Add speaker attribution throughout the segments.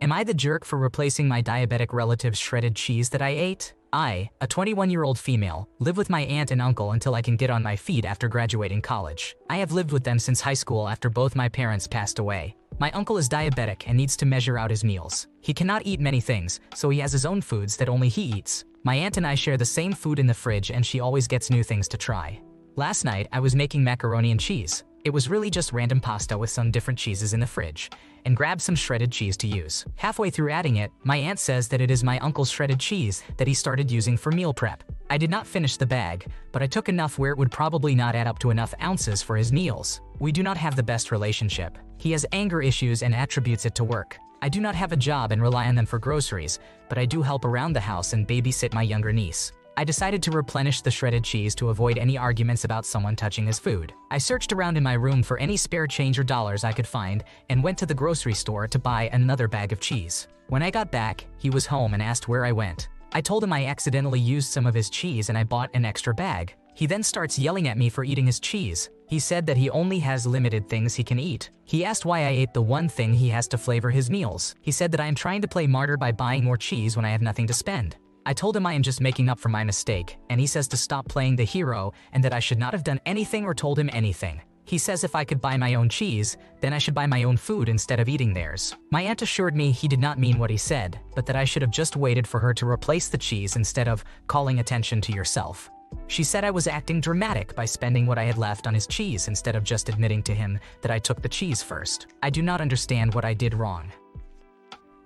Speaker 1: Am I the jerk for replacing my diabetic relative's shredded cheese that I ate? I, a 21-year-old female, live with my aunt and uncle until I can get on my feet after graduating college. I have lived with them since high school after both my parents passed away. My uncle is diabetic and needs to measure out his meals. He cannot eat many things, so he has his own foods that only he eats. My aunt and I share the same food in the fridge and she always gets new things to try. Last night, I was making macaroni and cheese. It was really just random pasta with some different cheeses in the fridge, and grabbed some shredded cheese to use. Halfway through adding it, my aunt says that it is my uncle's shredded cheese that he started using for meal prep. I did not finish the bag, but I took enough where it would probably not add up to enough ounces for his meals. We do not have the best relationship. He has anger issues and attributes it to work. I do not have a job and rely on them for groceries, but I do help around the house and babysit my younger niece. I decided to replenish the shredded cheese to avoid any arguments about someone touching his food. I searched around in my room for any spare change or dollars I could find and went to the grocery store to buy another bag of cheese. When I got back, he was home and asked where I went. I told him I accidentally used some of his cheese and I bought an extra bag. He then starts yelling at me for eating his cheese. He said that he only has limited things he can eat. He asked why I ate the one thing he has to flavor his meals. He said that I am trying to play martyr by buying more cheese when I have nothing to spend. I told him I am just making up for my mistake, and he says to stop playing the hero and that I should not have done anything or told him anything. He says if I could buy my own cheese, then I should buy my own food instead of eating theirs. My aunt assured me he did not mean what he said, but that I should have just waited for her to replace the cheese instead of calling attention to yourself. She said I was acting dramatic by spending what I had left on his cheese instead of just admitting to him that I took the cheese first. I do not understand what I did wrong.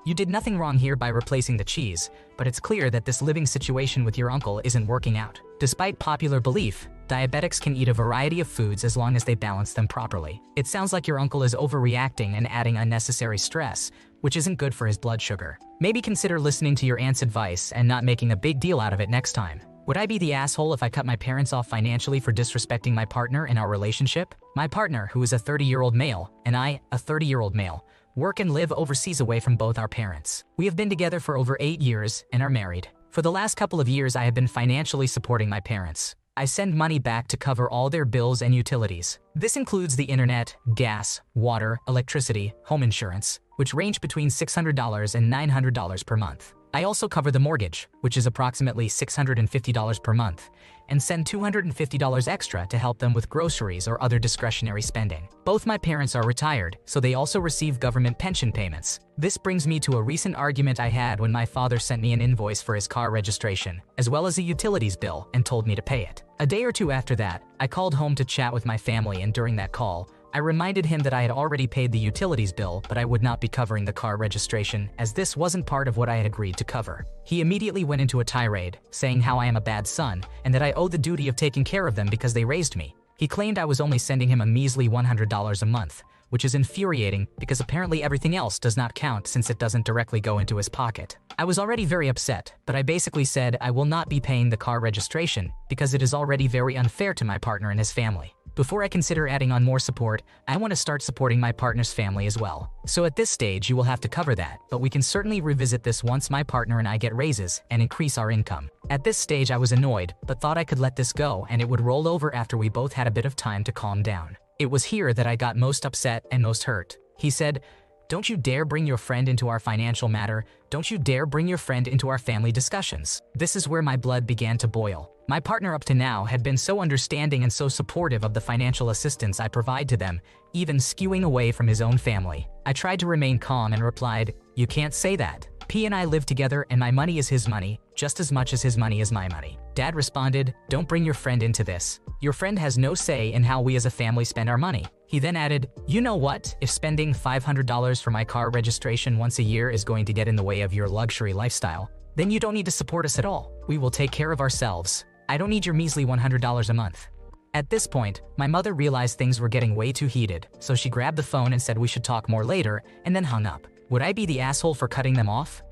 Speaker 1: You did nothing wrong here by replacing the cheese, but it's clear that this living situation with your uncle isn't working out. Despite popular belief, diabetics can eat a variety of foods as long as they balance them properly. It sounds like your uncle is overreacting and adding unnecessary stress, which isn't good for his blood sugar. Maybe consider listening to your aunt's advice and not making a big deal out of it next time. Would I be the asshole if I cut my parents off financially for disrespecting my partner in our relationship? My partner, who is a 30-year-old male, and I, a 30-year-old male, work and live overseas away from both our parents. We have been together for over 8 years and are married. For the last couple of years, I have been financially supporting my parents. I send money back to cover all their bills and utilities. This includes the internet, gas, water, electricity, home insurance, which range between $600 and $900 per month. I also cover the mortgage, which is approximately $650 per month, and send $250 extra to help them with groceries or other discretionary spending. Both my parents are retired, so they also receive government pension payments. This brings me to a recent argument I had when my father sent me an invoice for his car registration, as well as a utilities bill, and told me to pay it. A day or two after that, I called home to chat with my family, and during that call, I reminded him that I had already paid the utilities bill, but I would not be covering the car registration, as this wasn't part of what I had agreed to cover. He immediately went into a tirade, saying how I am a bad son, and that I owe the duty of taking care of them because they raised me. He claimed I was only sending him a measly $100 a month, which is infuriating because apparently everything else does not count since it doesn't directly go into his pocket. I was already very upset, but I basically said I will not be paying the car registration because it is already very unfair to my partner and his family. Before I consider adding on more support, I want to start supporting my partner's family as well. So at this stage, you will have to cover that, but we can certainly revisit this once my partner and I get raises and increase our income. At this stage, I was annoyed, but thought I could let this go and it would roll over after we both had a bit of time to calm down. It was here that I got most upset and most hurt. He said, "Don't you dare bring your friend into our financial matter. Don't you dare bring your friend into our family discussions." This is where my blood began to boil. My partner up to now had been so understanding and so supportive of the financial assistance I provide to them, even skewing away from his own family. I tried to remain calm and replied, "You can't say that. P and I live together and my money is his money, just as much as his money is my money." Dad responded, "Don't bring your friend into this. Your friend has no say in how we as a family spend our money." He then added, "You know what? If spending $500 for my car registration once a year is going to get in the way of your luxury lifestyle, then you don't need to support us at all. We will take care of ourselves. I don't need your measly $100 a month." At this point, my mother realized things were getting way too heated, so she grabbed the phone and said we should talk more later, and then hung up. Would I be the asshole for cutting them off?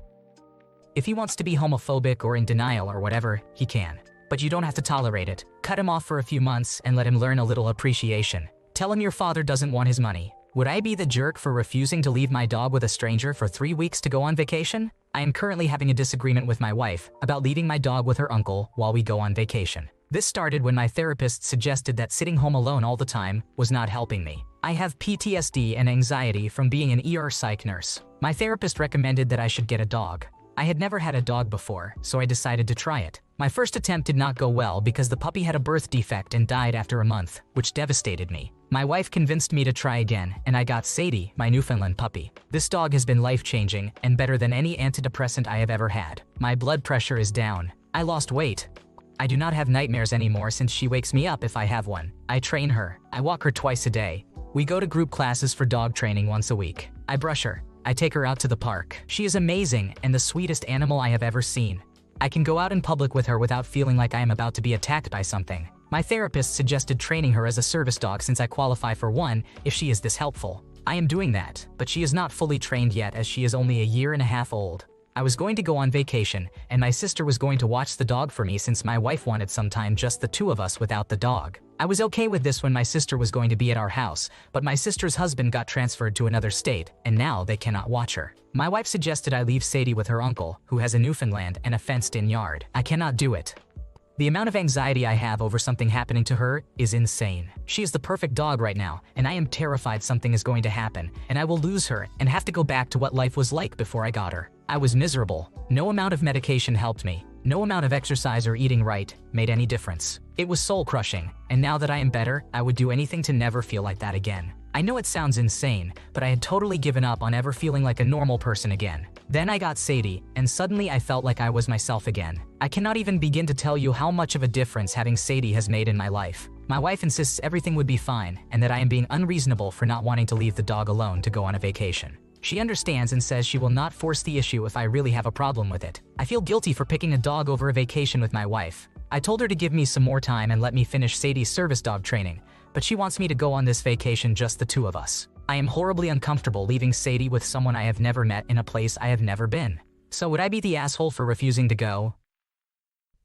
Speaker 1: If he wants to be homophobic or in denial or whatever, he can. But you don't have to tolerate it. Cut him off for a few months and let him learn a little appreciation. Tell him your father doesn't want his money. Would I be the jerk for refusing to leave my dog with a stranger for 3 weeks to go on vacation? I am currently having a disagreement with my wife about leaving my dog with her uncle while we go on vacation. This started when my therapist suggested that sitting home alone all the time was not helping me. I have PTSD and anxiety from being an ER psych nurse. My therapist recommended that I should get a dog. I had never had a dog before, so I decided to try it. My first attempt did not go well because the puppy had a birth defect and died after a month, which devastated me. My wife convinced me to try again, and I got Sadie, my Newfoundland puppy. This dog has been life-changing and better than any antidepressant I have ever had. My blood pressure is down. I lost weight. I do not have nightmares anymore since she wakes me up if I have one. I train her. I walk her twice a day. We go to group classes for dog training once a week. I brush her. I take her out to the park. She is amazing and the sweetest animal I have ever seen. I can go out in public with her without feeling like I am about to be attacked by something. My therapist suggested training her as a service dog since I qualify for one if she is this helpful. I am doing that, but she is not fully trained yet as she is only a year and a half old. I was going to go on vacation, and my sister was going to watch the dog for me since my wife wanted some time just the two of us without the dog. I was okay with this when my sister was going to be at our house, but my sister's husband got transferred to another state, and now they cannot watch her. My wife suggested I leave Sadie with her uncle, who has a Newfoundland and a fenced-in yard. I cannot do it. The amount of anxiety I have over something happening to her is insane. She is the perfect dog right now, and I am terrified something is going to happen, and I will lose her and have to go back to what life was like before I got her. I was miserable. No amount of medication helped me. No amount of exercise or eating right made any difference. It was soul-crushing, and now that I am better, I would do anything to never feel like that again. I know it sounds insane, but I had totally given up on ever feeling like a normal person again. Then I got Sadie, and suddenly I felt like I was myself again. I cannot even begin to tell you how much of a difference having Sadie has made in my life. My wife insists everything would be fine, and that I am being unreasonable for not wanting to leave the dog alone to go on a vacation. She understands and says she will not force the issue if I really have a problem with it. I feel guilty for picking a dog over a vacation with my wife. I told her to give me some more time and let me finish Sadie's service dog training, but she wants me to go on this vacation just the two of us. I am horribly uncomfortable leaving Sadie with someone I have never met in a place I have never been. So would I be the asshole for refusing to go?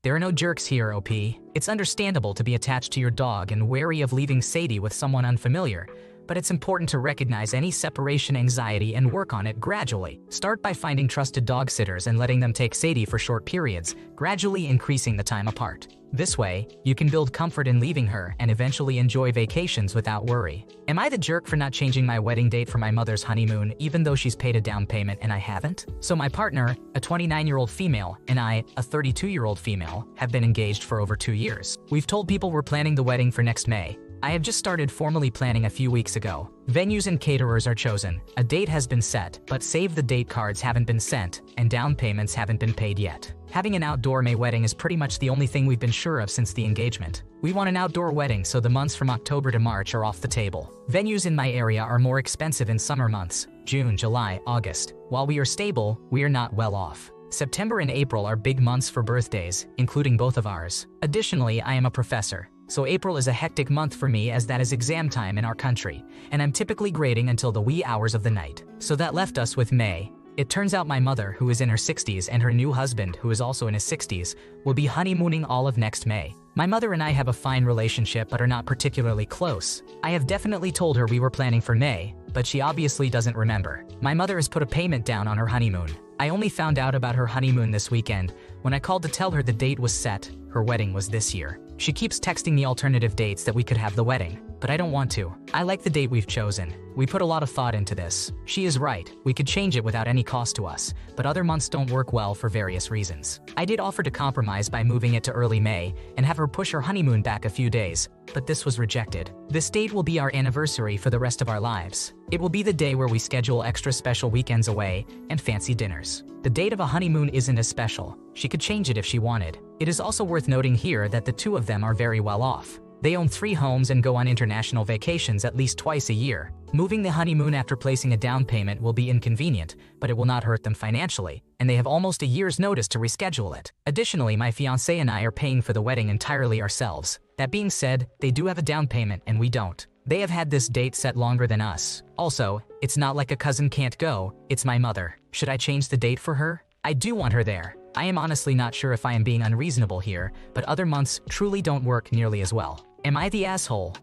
Speaker 1: There are no jerks here, OP. It's understandable to be attached to your dog and wary of leaving Sadie with someone unfamiliar, but it's important to recognize any separation anxiety and work on it gradually. Start by finding trusted dog sitters and letting them take Sadie for short periods, gradually increasing the time apart. This way, you can build comfort in leaving her and eventually enjoy vacations without worry. Am I the jerk for not changing my wedding date for my mother's honeymoon even though she's paid a down payment and I haven't? So my partner, a 29-year-old female, and I, a 32-year-old female, have been engaged for over 2 years. We've told people we're planning the wedding for next May. I have just started formally planning a few weeks ago. Venues and caterers are chosen. A date has been set, but save the date cards haven't been sent, and down payments haven't been paid yet. Having an outdoor May wedding is pretty much the only thing we've been sure of since the engagement. We want an outdoor wedding, so the months from October to March are off the table. Venues in my area are more expensive in summer months, June, July, August. While we are stable, we are not well off. September and April are big months for birthdays, including both of ours. Additionally, I am a professor, so April is a hectic month for me as that is exam time in our country, and I'm typically grading until the wee hours of the night. So that left us with May. It turns out my mother, who is in her 60s, and her new husband, who is also in his 60s, will be honeymooning all of next May. My mother and I have a fine relationship but are not particularly close. I have definitely told her we were planning for May, but she obviously doesn't remember. My mother has put a payment down on her honeymoon. I only found out about her honeymoon this weekend. When I called to tell her the date was set, her wedding was this year. She keeps texting me alternative dates that we could have the wedding, but I don't want to. I like the date we've chosen. We put a lot of thought into this. She is right, we could change it without any cost to us, but other months don't work well for various reasons. I did offer to compromise by moving it to early May and have her push her honeymoon back a few days, but this was rejected. This date will be our anniversary for the rest of our lives. It will be the day where we schedule extra special weekends away and fancy dinners. The date of a honeymoon isn't as special. She could change it if she wanted. It is also worth noting here that the two of them are very well off. They own 3 homes and go on international vacations at least twice a year. Moving the honeymoon after placing a down payment will be inconvenient, but it will not hurt them financially, and they have almost a year's notice to reschedule it. Additionally, my fiancé and I are paying for the wedding entirely ourselves. That being said, they do have a down payment and we don't. They have had this date set longer than us. Also, it's not like a cousin can't go, it's my mother. Should I change the date for her? I do want her there. I am honestly not sure if I am being unreasonable here, but other months truly don't work nearly as well. Am I the asshole?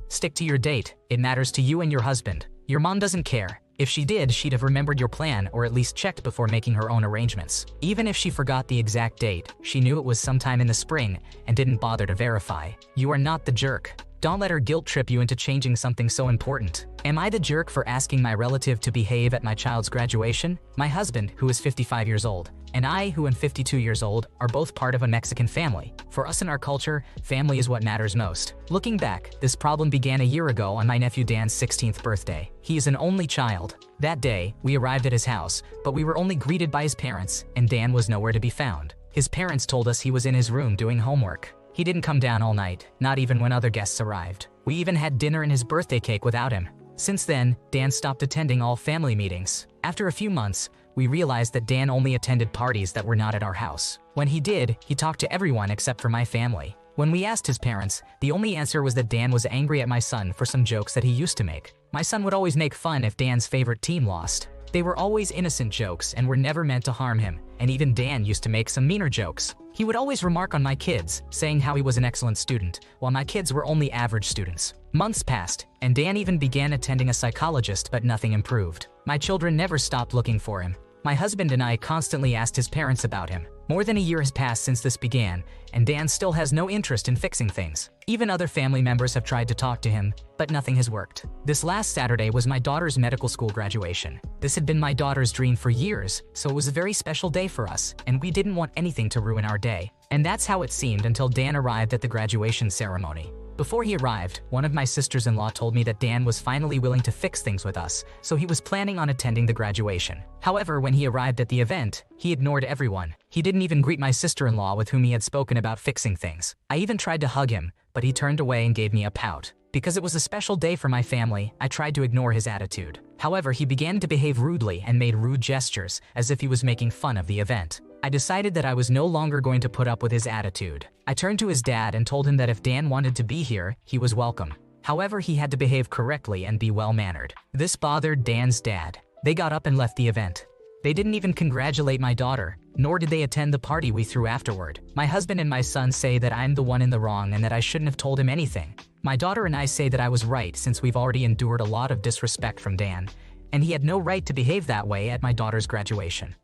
Speaker 1: Stick to your date. It matters to you and your husband. Your mom doesn't care. If she did, she'd have remembered your plan or at least checked before making her own arrangements. Even if she forgot the exact date, she knew it was sometime in the spring and didn't bother to verify. You are not the jerk. Don't let her guilt trip you into changing something so important. Am I the jerk for asking my relative to behave at my child's graduation? My husband, who is 55 years old, and I, who am 52 years old, are both part of a Mexican family. For us in our culture, family is what matters most. Looking back, this problem began a year ago on my nephew Dan's 16th birthday. He is an only child. That day, we arrived at his house, but we were only greeted by his parents, and Dan was nowhere to be found. His parents told us he was in his room doing homework. He didn't come down all night, not even when other guests arrived. We even had dinner and his birthday cake without him. Since then, Dan stopped attending all family meetings. After a few months, we realized that Dan only attended parties that were not at our house. When he did, he talked to everyone except for my family. When we asked his parents, the only answer was that Dan was angry at my son for some jokes that he used to make. My son would always make fun if Dan's favorite team lost. They were always innocent jokes and were never meant to harm him, and even Dan used to make some meaner jokes. He would always remark on my kids, saying how he was an excellent student, while my kids were only average students. Months passed, and Dan even began attending a psychologist, but nothing improved. My children never stopped looking for him. My husband and I constantly asked his parents about him. More than a year has passed since this began, and Dan still has no interest in fixing things. Even other family members have tried to talk to him, but nothing has worked. This last Saturday was my daughter's medical school graduation. This had been my daughter's dream for years, so it was a very special day for us, and we didn't want anything to ruin our day. And that's how it seemed until Dan arrived at the graduation ceremony. Before he arrived, one of my sisters-in-law told me that Dan was finally willing to fix things with us, so he was planning on attending the graduation. However, when he arrived at the event, he ignored everyone. He didn't even greet my sister-in-law with whom he had spoken about fixing things. I even tried to hug him, but he turned away and gave me a pout. Because it was a special day for my family, I tried to ignore his attitude. However, he began to behave rudely and made rude gestures, as if he was making fun of the event. I decided that I was no longer going to put up with his attitude. I turned to his dad and told him that if Dan wanted to be here, he was welcome. However, he had to behave correctly and be well-mannered. This bothered Dan's dad. They got up and left the event. They didn't even congratulate my daughter, nor did they attend the party we threw afterward. My husband and my son say that I'm the one in the wrong and that I shouldn't have told him anything. My daughter and I say that I was right since we've already endured a lot of disrespect from Dan, and he had no right to behave that way at my daughter's graduation.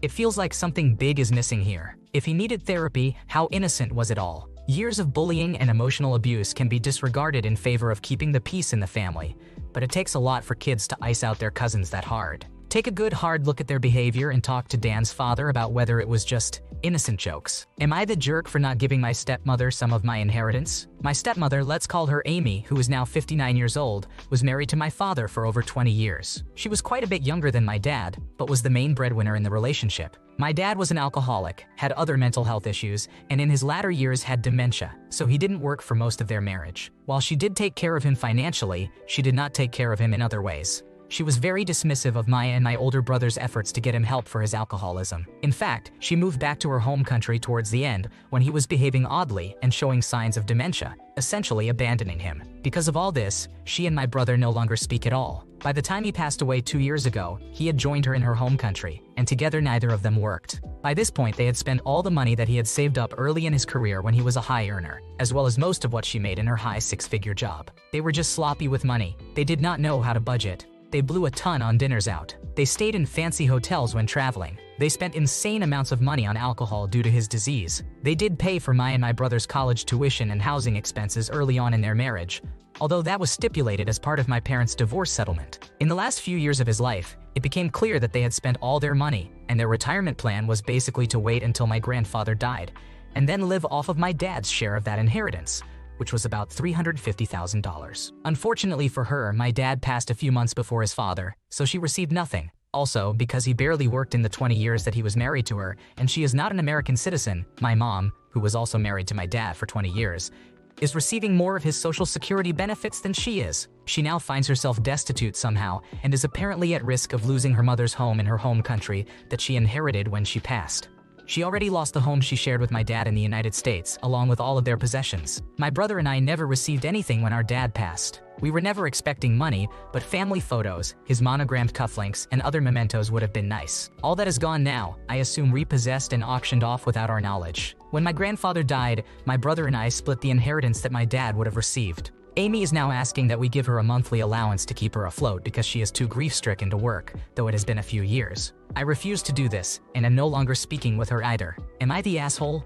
Speaker 1: It feels like something big is missing here. If he needed therapy, how innocent was it all? Years of bullying and emotional abuse can be disregarded in favor of keeping the peace in the family, but it takes a lot for kids to ice out their cousins that hard. Take a good hard look at their behavior and talk to Dan's father about whether it was just innocent jokes. Am I the jerk for not giving my stepmother some of my inheritance? My stepmother, let's call her Amy, who is now 59 years old, was married to my father for over 20 years. She was quite a bit younger than my dad, but was the main breadwinner in the relationship. My dad was an alcoholic, had other mental health issues, and in his latter years had dementia, so he didn't work for most of their marriage. While she did take care of him financially, she did not take care of him in other ways. She was very dismissive of my and my older brother's efforts to get him help for his alcoholism. In fact, she moved back to her home country towards the end when he was behaving oddly and showing signs of dementia, essentially abandoning him. Because of all this, she and my brother no longer speak at all. By the time he passed away 2 years ago, he had joined her in her home country, and together neither of them worked. By this point, they had spent all the money that he had saved up early in his career when he was a high earner, as well as most of what she made in her high six-figure job. They were just sloppy with money. They did not know how to budget. They blew a ton on dinners out. They stayed in fancy hotels when traveling. They spent insane amounts of money on alcohol due to his disease. They did pay for my and my brother's college tuition and housing expenses early on in their marriage, although that was stipulated as part of my parents' divorce settlement. In the last few years of his life, it became clear that they had spent all their money, and their retirement plan was basically to wait until my grandfather died, and then live off of my dad's share of that inheritance, which was about $350,000. Unfortunately for her, my dad passed a few months before his father, so she received nothing. Also, because he barely worked in the 20 years that he was married to her, and she is not an American citizen, my mom, who was also married to my dad for 20 years, is receiving more of his Social Security benefits than she is. She now finds herself destitute somehow and is apparently at risk of losing her mother's home in her home country that she inherited when she passed. She already lost the home she shared with my dad in the United States, along with all of their possessions. My brother and I never received anything when our dad passed. We were never expecting money, but family photos, his monogrammed cufflinks, and other mementos would have been nice. All that is gone now, I assume repossessed and auctioned off without our knowledge. When my grandfather died, my brother and I split the inheritance that my dad would have received. Amy is now asking that we give her a monthly allowance to keep her afloat because she is too grief-stricken to work, though it has been a few years. I refuse to do this, and am no longer speaking with her either. Am I the asshole?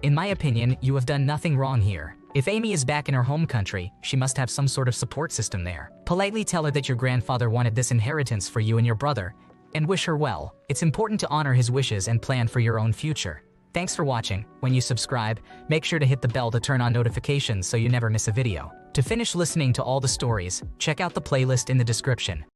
Speaker 1: In my opinion, you have done nothing wrong here. If Amy is back in her home country, she must have some sort of support system there. Politely tell her that your grandfather wanted this inheritance for you and your brother, and wish her well. It's important to honor his wishes and plan for your own future. Thanks for watching. When you subscribe, make sure to hit the bell to turn on notifications so you never miss a video. To finish listening to all the stories, check out the playlist in the description.